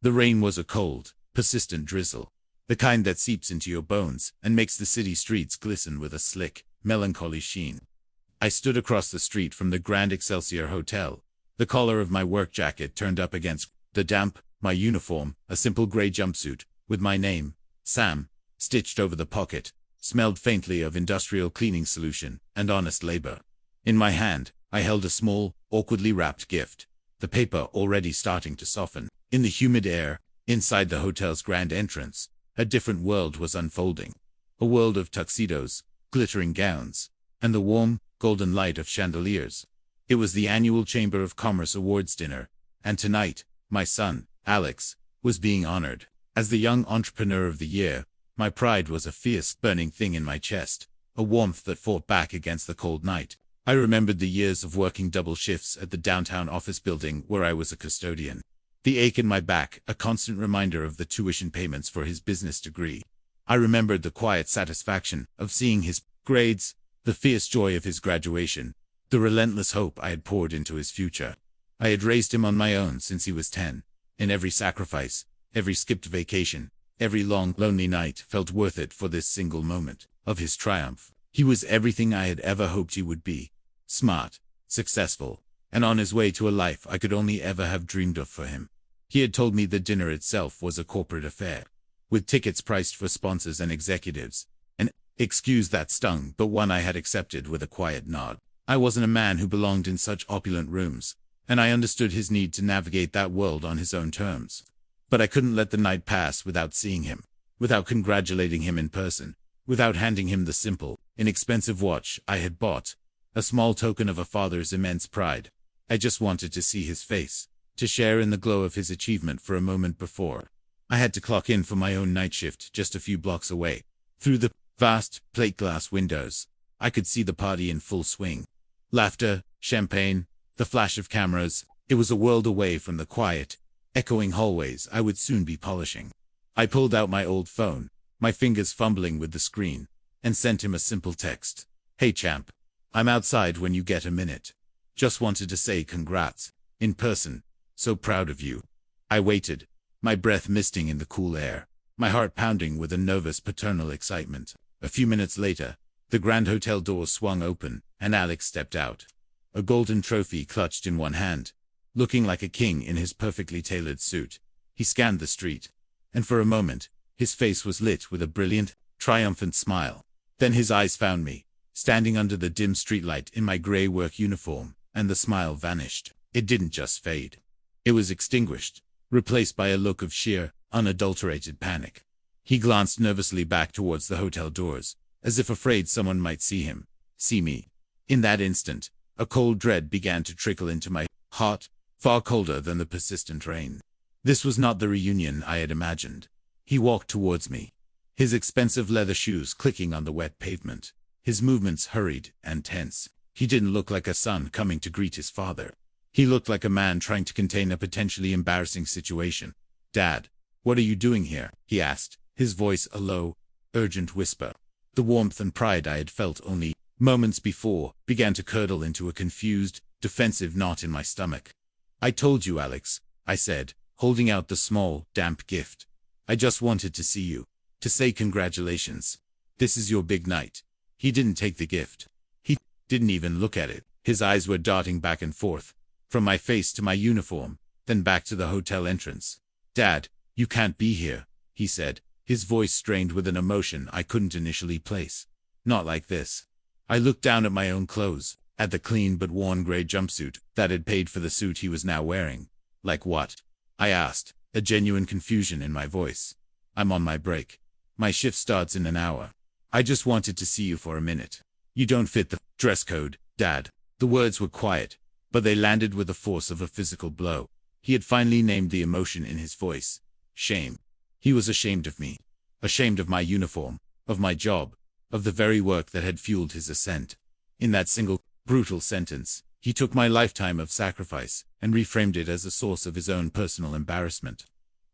The rain was a cold, persistent drizzle, the kind that seeps into your bones and makes the city streets glisten with a slick, melancholy sheen. I stood across the street from the Grand Excelsior Hotel, the collar of my work jacket turned up against the damp, my uniform, a simple gray jumpsuit, with my name, Sam, stitched over the pocket, smelled faintly of industrial cleaning solution and honest labor. In my hand, I held a small, awkwardly wrapped gift, the paper already starting to soften. In the humid air, inside the hotel's grand entrance, a different world was unfolding. A world of tuxedos, glittering gowns, and the warm, golden light of chandeliers. It was the annual Chamber of Commerce Awards dinner, and tonight, my son, Alex, was being honored. As the young entrepreneur of the year, my pride was a fierce, burning thing in my chest, a warmth that fought back against the cold night. I remembered the years of working double shifts at the downtown office building where I was a custodian. The ache in my back, a constant reminder of the tuition payments for his business degree. I remembered the quiet satisfaction of seeing his grades, the fierce joy of his graduation, the relentless hope I had poured into his future. I had raised him on my own since he was 10, and every sacrifice, every skipped vacation, every long, lonely night felt worth it for this single moment of his triumph. He was everything I had ever hoped he would be, smart, successful, and on his way to a life I could only ever have dreamed of for him. He had told me the dinner itself was a corporate affair, with tickets priced for sponsors and executives, an excuse that stung, but one I had accepted with a quiet nod. I wasn't a man who belonged in such opulent rooms, and I understood his need to navigate that world on his own terms. But I couldn't let the night pass without seeing him, without congratulating him in person, without handing him the simple, inexpensive watch I had bought, a small token of a father's immense pride. I just wanted to see his face, to share in the glow of his achievement for a moment before I had to clock in for my own night shift just a few blocks away. Through the vast, plate glass windows, I could see the party in full swing. Laughter, champagne, the flash of cameras. It was a world away from the quiet, echoing hallways I would soon be polishing. I pulled out my old phone, my fingers fumbling with the screen, and sent him a simple text. "Hey champ, I'm outside when you get a minute. Just wanted to say congrats, in person, so proud of you." I waited, my breath misting in the cool air, my heart pounding with a nervous paternal excitement. A few minutes later, the Grand Hotel doors swung open, and Alex stepped out, a golden trophy clutched in one hand, looking like a king in his perfectly tailored suit. He scanned the street, and for a moment, his face was lit with a brilliant, triumphant smile. Then his eyes found me, standing under the dim streetlight in my gray work uniform, and the smile vanished. It didn't just fade. It was extinguished, replaced by a look of sheer, unadulterated panic. He glanced nervously back towards the hotel doors, as if afraid someone might see me. In that instant, a cold dread began to trickle into my heart, far colder than the persistent rain. This was not the reunion I had imagined. He walked towards me, his expensive leather shoes clicking on the wet pavement, his movements hurried and tense. He didn't look like a son coming to greet his father. He looked like a man trying to contain a potentially embarrassing situation. "Dad, what are you doing here?" he asked, his voice a low, urgent whisper. The warmth and pride I had felt only moments before began to curdle into a confused, defensive knot in my stomach. "I told you, Alex," I said, holding out the small, damp gift. "I just wanted to see you, to say congratulations. This is your big night." He didn't take the gift. He didn't even look at it. His eyes were darting back and forth, from my face to my uniform, then back to the hotel entrance. "Dad, you can't be here," he said, his voice strained with an emotion I couldn't initially place. "Not like this." I looked down at my own clothes, at the clean but worn gray jumpsuit that had paid for the suit he was now wearing. "Like what?" I asked, a genuine confusion in my voice. "I'm on my break. My shift starts in an hour. I just wanted to see you for a minute. You don't fit the dress code, Dad." The words were quiet, but they landed with the force of a physical blow. He had finally named the emotion in his voice. Shame. He was ashamed of me. Ashamed of my uniform, of my job, of the very work that had fueled his ascent. In that single, brutal sentence, he took my lifetime of sacrifice and reframed it as a source of his own personal embarrassment.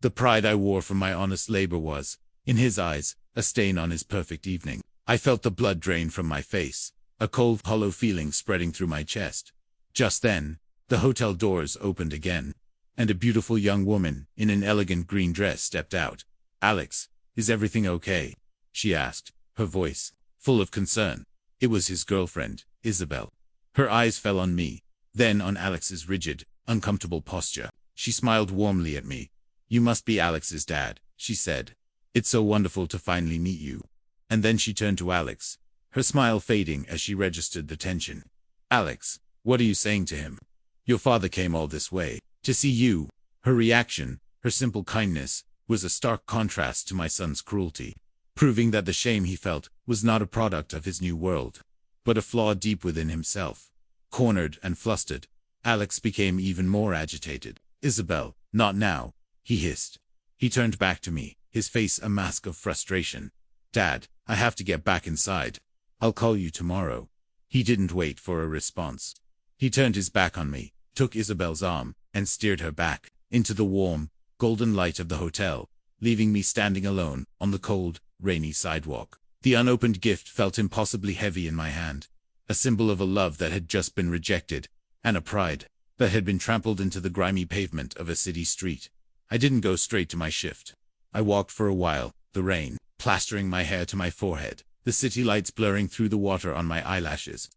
The pride I wore from my honest labor was, in his eyes, a stain on his perfect evening. I felt the blood drain from my face, a cold, hollow feeling spreading through my chest. Just then, the hotel doors opened again. and a beautiful young woman in an elegant green dress stepped out. "Alex, is everything okay?" she asked, her voice full of concern. It was his girlfriend, Isabel. Her eyes fell on me, then on Alex's rigid, uncomfortable posture. She smiled warmly at me. "You must be Alex's dad," she said. "It's so wonderful to finally meet you." And then she turned to Alex, her smile fading as she registered the tension. "Alex, what are you saying to him? Your father came all this way to see you." Her reaction, her simple kindness, was a stark contrast to my son's cruelty, proving that the shame he felt was not a product of his new world, but a flaw deep within himself. Cornered and flustered, Alex became even more agitated. "Isabel, not now," he hissed. He turned back to me, his face a mask of frustration. "Dad, I have to get back inside. I'll call you tomorrow." He didn't wait for a response. He turned his back on me, took Isabel's arm, and steered her back into the warm, golden light of the hotel, leaving me standing alone on the cold, rainy sidewalk. The unopened gift felt impossibly heavy in my hand, a symbol of a love that had just been rejected, and a pride that had been trampled into the grimy pavement of a city street. I didn't go straight to my shift. I walked for a while, the rain plastering my hair to my forehead, the city lights blurring through the water on my eyelashes.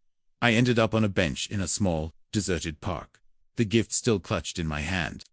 I ended up on a bench in a small, deserted park, the gift still clutched in my hand.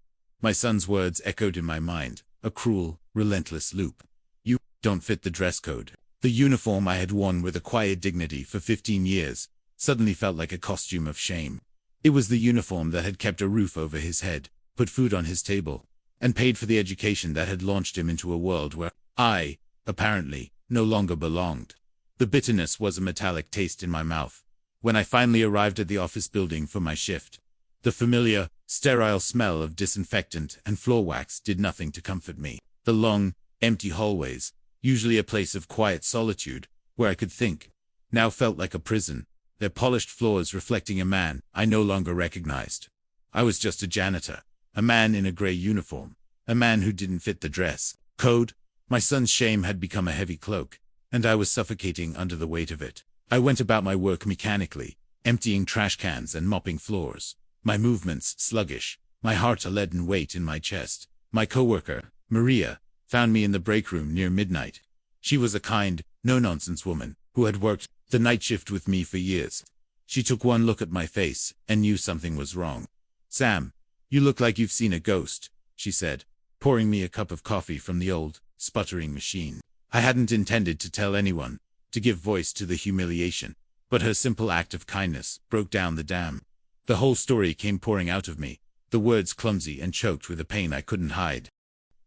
My son's words echoed in my mind, a cruel, relentless loop. "You don't fit the dress code." The uniform I had worn with a quiet dignity for 15 years suddenly felt like a costume of shame. It was the uniform that had kept a roof over his head, put food on his table, and paid for the education that had launched him into a world where I, apparently, no longer belonged. The bitterness was a metallic taste in my mouth. When I finally arrived at the office building for my shift, the familiar, sterile smell of disinfectant and floor wax did nothing to comfort me. The long, empty hallways, usually a place of quiet solitude, where I could think, now felt like a prison, their polished floors reflecting a man I no longer recognized. I was just a janitor, a man in a gray uniform, a man who didn't fit the dress code. My son's shame had become a heavy cloak, and I was suffocating under the weight of it. I went about my work mechanically, emptying trash cans and mopping floors, my movements sluggish, my heart a leaden weight in my chest. My coworker, Maria, found me in the break room near midnight. She was a kind, no-nonsense woman who had worked the night shift with me for years. She took one look at my face and knew something was wrong. "Sam, you look like you've seen a ghost," she said, pouring me a cup of coffee from the old, sputtering machine. I hadn't intended to tell anyone, to give voice to the humiliation, but her simple act of kindness broke down the dam. The whole story came pouring out of me, the words clumsy and choked with a pain I couldn't hide.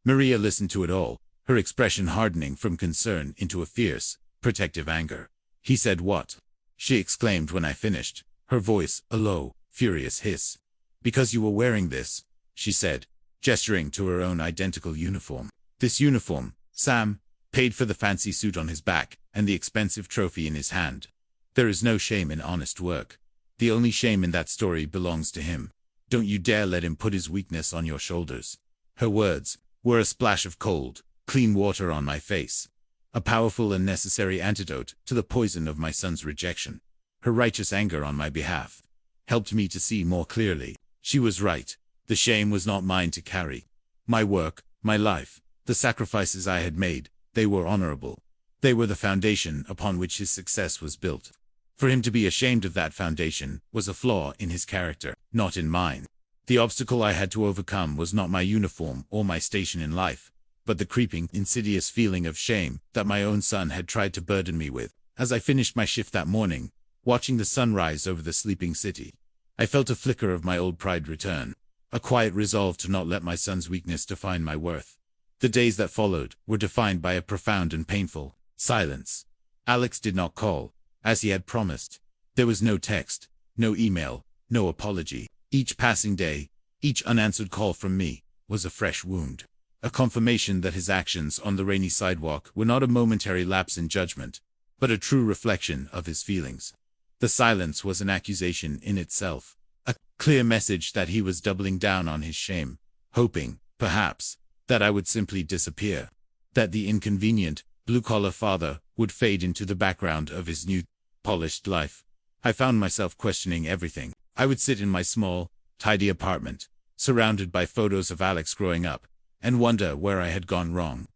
Maria listened to it all, her expression hardening from concern into a fierce, protective anger. "He said what?" she exclaimed when I finished, her voice a low, furious hiss. "Because you were wearing this," she said, gesturing to her own identical uniform. "This uniform, Sam, paid for the fancy suit on his back and the expensive trophy in his hand. There is no shame in honest work. The only shame in that story belongs to him. Don't you dare let him put his weakness on your shoulders." Her words were a splash of cold, clean water on my face, a powerful and necessary antidote to the poison of my son's rejection. Her righteous anger on my behalf helped me to see more clearly. She was right. The shame was not mine to carry. My work, my life, the sacrifices I had made, they were honorable. They were the foundation upon which his success was built. For him to be ashamed of that foundation was a flaw in his character, not in mine. The obstacle I had to overcome was not my uniform or my station in life, but the creeping, insidious feeling of shame that my own son had tried to burden me with. As I finished my shift that morning, watching the sun rise over the sleeping city, I felt a flicker of my old pride return, a quiet resolve to not let my son's weakness define my worth. The days that followed were defined by a profound and painful silence. Alex did not call, as he had promised. There was no text, no email, no apology. Each passing day, each unanswered call from me, was a fresh wound, a confirmation that his actions on the rainy sidewalk were not a momentary lapse in judgment, but a true reflection of his feelings. The silence was an accusation in itself, a clear message that he was doubling down on his shame, hoping, perhaps, that I would simply disappear, that the inconvenient, blue-collar father would fade into the background of his new, polished life. I found myself questioning everything. I would sit in my small, tidy apartment, surrounded by photos of Alex growing up, and wonder where I had gone wrong.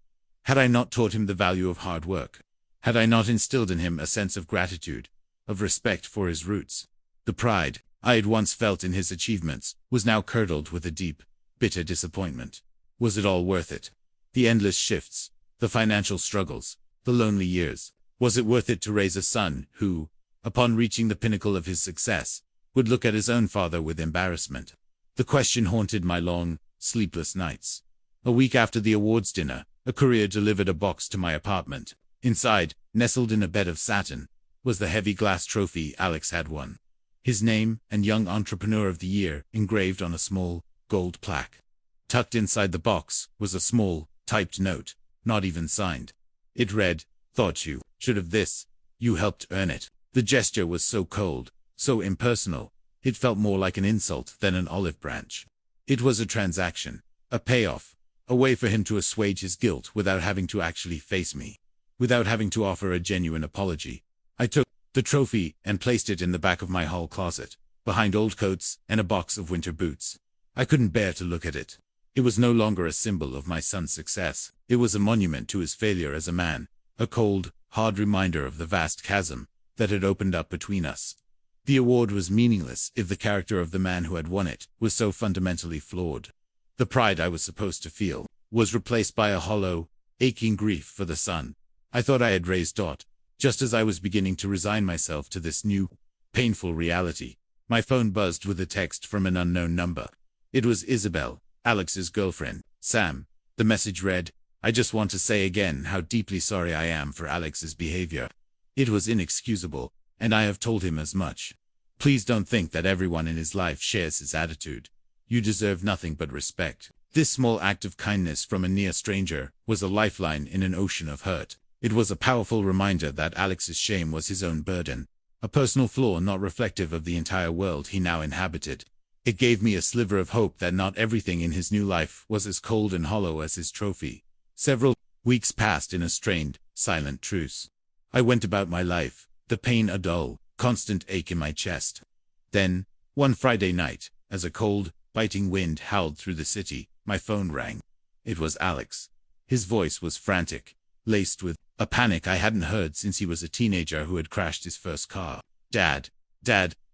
Had I not taught him the value of hard work? Had I not instilled in him a sense of gratitude, of respect for his roots? The pride I had once felt in his achievements was now curdled with a deep, bitter disappointment. Was it all worth it? The endless shifts, the financial struggles, the lonely years. Was it worth it to raise a son who, upon reaching the pinnacle of his success, would look at his own father with embarrassment? The question haunted my long, sleepless nights. A week after the awards dinner, a courier delivered a box to my apartment. Inside, nestled in a bed of satin, was the heavy glass trophy Alex had won. His name and Young Entrepreneur of the Year engraved on a small, gold plaque. Tucked inside the box was a small, typed note, not even signed. It read, "Thought you should have this. You helped earn it." The gesture was so cold, so impersonal, it felt more like an insult than an olive branch. It was a transaction, a payoff, a way for him to assuage his guilt without having to actually face me, without having to offer a genuine apology. I took the trophy and placed it in the back of my hall closet, behind old coats and a box of winter boots. I couldn't bear to look at it. It was no longer a symbol of my son's success. It was a monument to his failure as a man, a cold, hard reminder of the vast chasm that had opened up between us. The award was meaningless if the character of the man who had won it was so fundamentally flawed. The pride I was supposed to feel was replaced by a hollow, aching grief for the son I thought I had raised. Just as I was beginning to resign myself to this new, painful reality, my phone buzzed with a text from an unknown number. It was Isabel, Alex's girlfriend. "Sam," the message read, "I just want to say again how deeply sorry I am for Alex's behavior. It was inexcusable, and I have told him as much. Please don't think that everyone in his life shares his attitude. You deserve nothing but respect." This small act of kindness from a near stranger was a lifeline in an ocean of hurt. It was a powerful reminder that Alex's shame was his own burden, a personal flaw not reflective of the entire world he now inhabited. It gave me a sliver of hope that not everything in his new life was as cold and hollow as his trophy. Several weeks passed in a strained, silent truce. I went about my life, the pain a dull, constant ache in my chest. Then, one Friday night, as a cold, biting wind howled through the city, my phone rang. It was Alex. His voice was frantic, laced with a panic I hadn't heard since he was a teenager who had crashed his first car. Dad,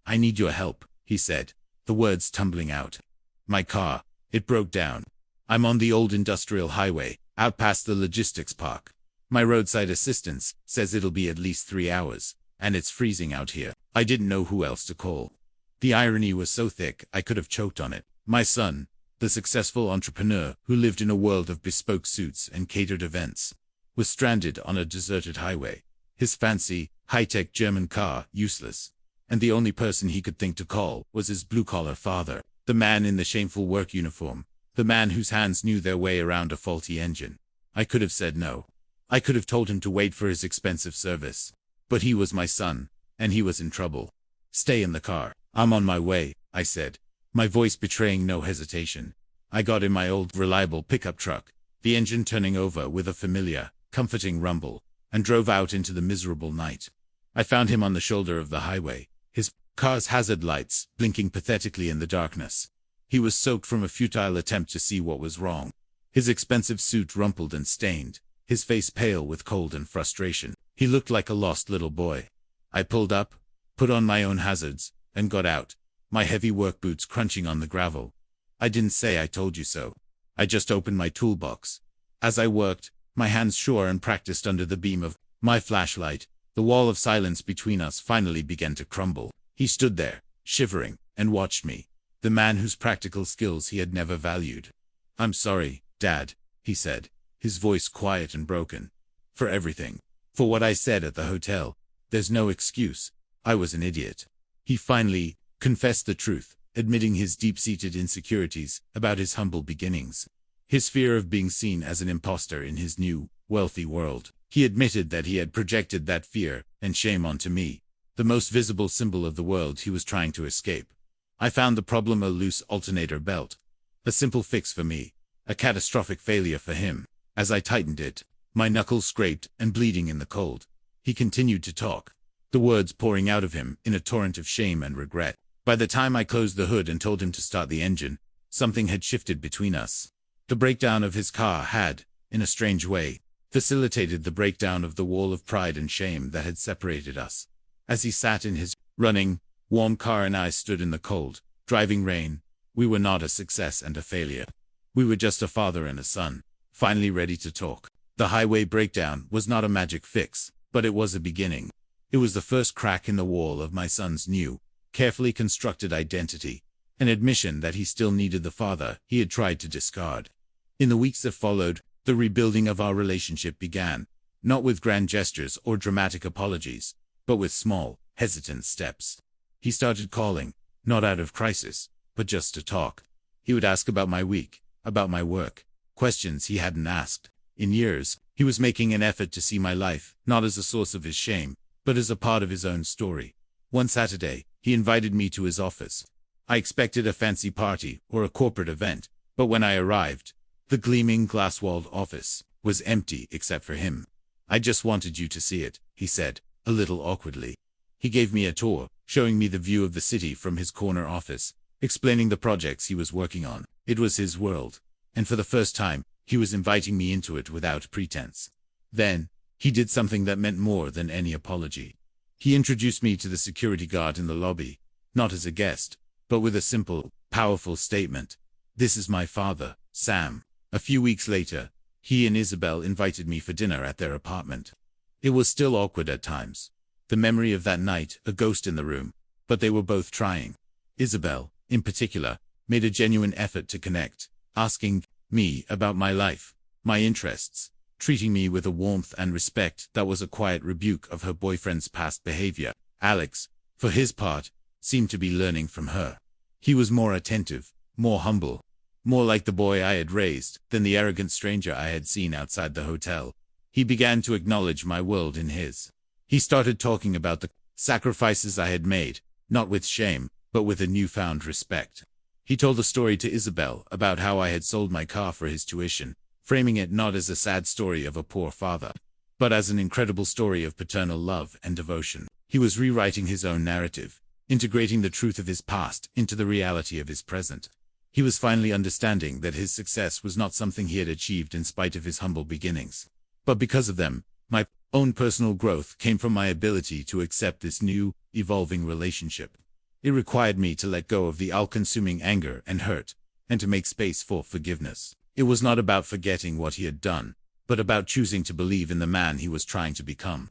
I need your help," he said, the words tumbling out. "My car, it broke down. I'm on the old industrial highway, out past the logistics park. My roadside assistance says it'll be at least 3 hours, and it's freezing out here." I didn't know who else to call. The irony was so thick I could have choked on it. My son, the successful entrepreneur who lived in a world of bespoke suits and catered events, was stranded on a deserted highway, his fancy, high-tech German car useless, and the only person he could think to call was his blue-collar father, the man in the shameful work uniform, the man whose hands knew their way around a faulty engine. I could have said no. I could have told him to wait for his expensive service. But he was my son, and he was in trouble. "Stay in the car. I'm on my way," I said, my voice betraying no hesitation. I got in my old, reliable pickup truck, the engine turning over with a familiar, comforting rumble, and drove out into the miserable night. I found him on the shoulder of the highway, his car's hazard lights blinking pathetically in the darkness. He was soaked from a futile attempt to see what was wrong. His expensive suit rumpled and stained, his face pale with cold and frustration. He looked like a lost little boy. I pulled up, put on my own hazards, and got out, my heavy work boots crunching on the gravel. I didn't say "I told you so." I just opened my toolbox. As I worked, my hands sure and practiced under the beam of my flashlight, the wall of silence between us finally began to crumble. He stood there, shivering, and watched me, the man whose practical skills he had never valued. "I'm sorry, Dad," he said, his voice quiet and broken. "For everything. For what I said at the hotel. There's no excuse. I was an idiot." He finally confessed the truth, admitting his deep-seated insecurities about his humble beginnings, his fear of being seen as an imposter in his new, wealthy world. He admitted that he had projected that fear and shame onto me, the most visible symbol of the world he was trying to escape. I found the problem a loose alternator belt, a simple fix for me, a catastrophic failure for him. As I tightened it, my knuckles scraped and bleeding in the cold, he continued to talk, the words pouring out of him in a torrent of shame and regret. By the time I closed the hood and told him to start the engine, something had shifted between us. The breakdown of his car had, in a strange way, facilitated the breakdown of the wall of pride and shame that had separated us. As he sat in his running, warm car and I stood in the cold, driving rain, we were not a success and a failure. We were just a father and a son, finally ready to talk. The highway breakdown was not a magic fix, but it was a beginning. It was the first crack in the wall of my son's new, carefully constructed identity, an admission that he still needed the father he had tried to discard. In the weeks that followed, the rebuilding of our relationship began, not with grand gestures or dramatic apologies, but with small, hesitant steps. He started calling, not out of crisis, but just to talk. He would ask about my week, about my work, questions he hadn't asked in years. He was making an effort to see my life, not as a source of his shame, but as a part of his own story. One Saturday, he invited me to his office. I expected a fancy party or a corporate event, but when I arrived, the gleaming glass-walled office was empty except for him. "I just wanted you to see it," he said, a little awkwardly. He gave me a tour, showing me the view of the city from his corner office, explaining the projects he was working on. It was his world, and for the first time, he was inviting me into it without pretense. Then, he did something that meant more than any apology. He introduced me to the security guard in the lobby, not as a guest, but with a simple, powerful statement. "This is my father, Sam." A few weeks later, he and Isabel invited me for dinner at their apartment. It was still awkward at times. The memory of that night, a ghost in the room, but they were both trying. Isabel, in particular, made a genuine effort to connect, asking me about my life, my interests, treating me with a warmth and respect that was a quiet rebuke of her boyfriend's past behavior. Alex, for his part, seemed to be learning from her. He was more attentive, more humble, more like the boy I had raised than the arrogant stranger I had seen outside the hotel. He began to acknowledge my world in his. He started talking about the sacrifices I had made, not with shame, but with a newfound respect. He told a story to Isabel about how I had sold my car for his tuition, framing it not as a sad story of a poor father, but as an incredible story of paternal love and devotion. He was rewriting his own narrative, integrating the truth of his past into the reality of his present. He was finally understanding that his success was not something he had achieved in spite of his humble beginnings, but because of them. My own personal growth came from my ability to accept this new, evolving relationship. It required me to let go of the all-consuming anger and hurt, and to make space for forgiveness. It was not about forgetting what he had done, but about choosing to believe in the man he was trying to become.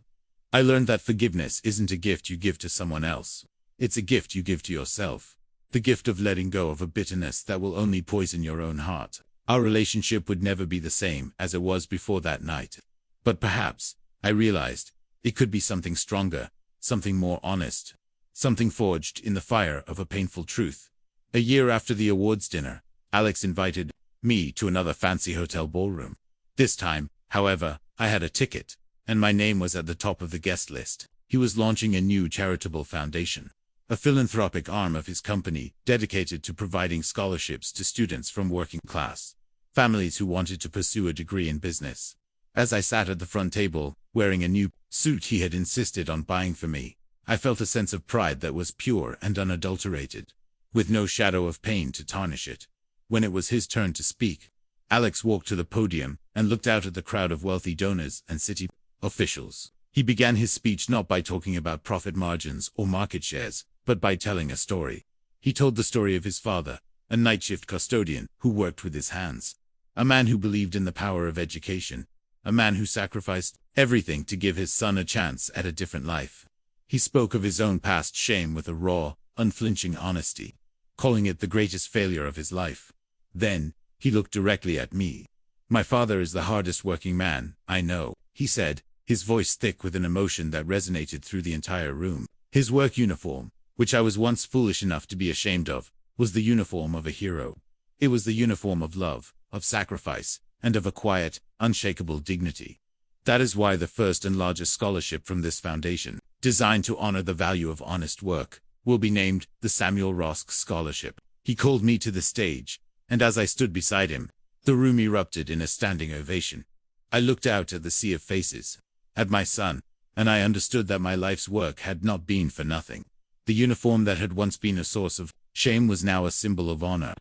I learned that forgiveness isn't a gift you give to someone else. It's a gift you give to yourself. The gift of letting go of a bitterness that will only poison your own heart. Our relationship would never be the same as it was before that night. But perhaps, I realized, it could be something stronger, something more honest, something forged in the fire of a painful truth. A year after the awards dinner, Alex invited me to another fancy hotel ballroom. This time, however, I had a ticket, and my name was at the top of the guest list. He was launching a new charitable foundation, a philanthropic arm of his company dedicated to providing scholarships to students from working class families who wanted to pursue a degree in business. As I sat at the front table, wearing a new suit he had insisted on buying for me, I felt a sense of pride that was pure and unadulterated, with no shadow of pain to tarnish it. When it was his turn to speak, Alex walked to the podium and looked out at the crowd of wealthy donors and city officials. He began his speech not by talking about profit margins or market shares, but by telling a story. He told the story of his father, a night shift custodian who worked with his hands, a man who believed in the power of education, a man who sacrificed everything to give his son a chance at a different life. He spoke of his own past shame with a raw, unflinching honesty, calling it the greatest failure of his life. Then, he looked directly at me. "My father is the hardest working man I know," he said, his voice thick with an emotion that resonated through the entire room. His work uniform, which I was once foolish enough to be ashamed of, was the uniform of a hero. It was the uniform of love, of sacrifice, and of a quiet, unshakable dignity. That is why the first and largest scholarship from this foundation, designed to honor the value of honest work, will be named the Samuel Rosk Scholarship. He called me to the stage, and as I stood beside him, the room erupted in a standing ovation. I looked out at the sea of faces, at my son, and I understood that my life's work had not been for nothing. The uniform that had once been a source of shame was now a symbol of honor.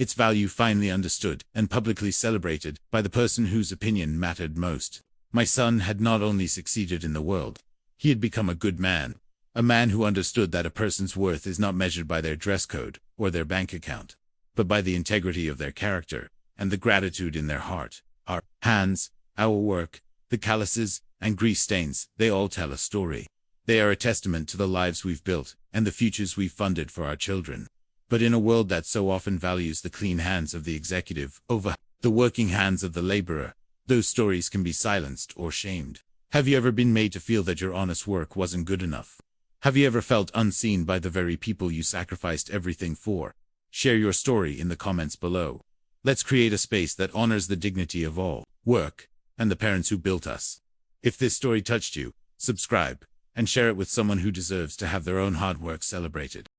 its value finally understood and publicly celebrated by the person whose opinion mattered most. My son had not only succeeded in the world, he had become a good man. A man who understood that a person's worth is not measured by their dress code or their bank account, but by the integrity of their character and the gratitude in their heart. Our hands, our work, the calluses and grease stains, they all tell a story. They are a testament to the lives we've built and the futures we've funded for our children. But in a world that so often values the clean hands of the executive over the working hands of the laborer, those stories can be silenced or shamed. Have you ever been made to feel that your honest work wasn't good enough? Have you ever felt unseen by the very people you sacrificed everything for? Share your story in the comments below. Let's create a space that honors the dignity of all work and the parents who built us. If this story touched you, subscribe and share it with someone who deserves to have their own hard work celebrated.